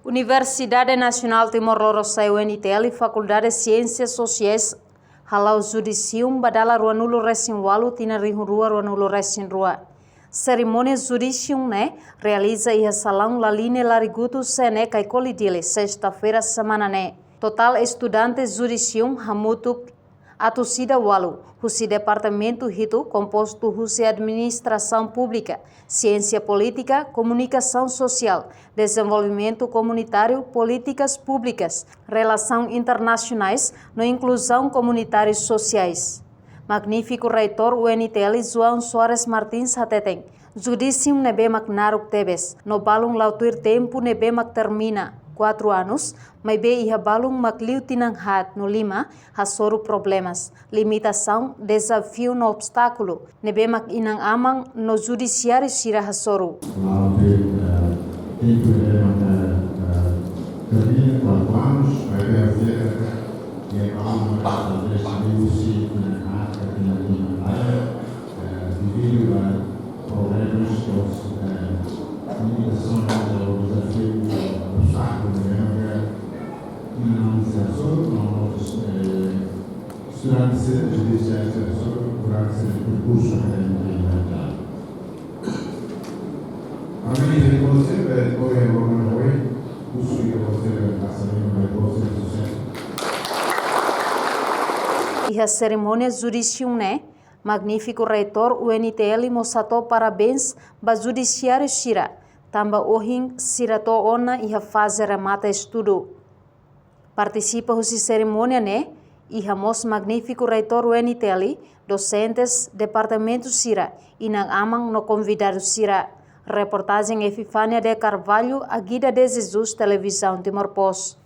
Universidade Nacional Timor-Leste UNTL, Faculdade de Ciências Sociais, Halau Judicium, Badala Ruanulo Resin Walu, Tina Rihurua Ruanulo Resin Rua. Cerimônia Judicium, realiza e salão Laline Larigutu Sene, Kaikolidile, sexta-feira, semana, Total estudantes Judicium, Hamutuk, Atusida Walu, Husi Departamento Hito, composto Husi Administração Pública, Ciência Política, Comunicação Social, Desenvolvimento Comunitário, Políticas Públicas, Relações Internacionais, no Inclusão Comunitários Sociais. Magnífico reitor UNTL João Soares Martins Hateteng, Judicium nebe Macnaruk Tebes, no balung lautuir tempo nebe Mac termina. 4 anos, mas be iha balung makliu tinang hat no lima, hasoro problemas, limitação, desafio no obstáculo, nebe mak inang amang no judiciário sira hasoro. Termina 4 anos, vai haver devido a problemas limitações do desafio estudantes judiciais durante o percurso académico. A medida que você pode evoluir, o que você vai fazer E a cerimônia Judicium, magnífico reitor UNTL mosato parabéns ba judiciário Shira, tamba ohin sirato ona e a fase remata estudo. Participa husi cerimônia, e mos magnífico reitor UNTL, docentes, departamento Sira, e nang amang no convidado Sira. Reportagem Efifânia de Carvalho, Aguida de Jesus, Televisão Timor-Post.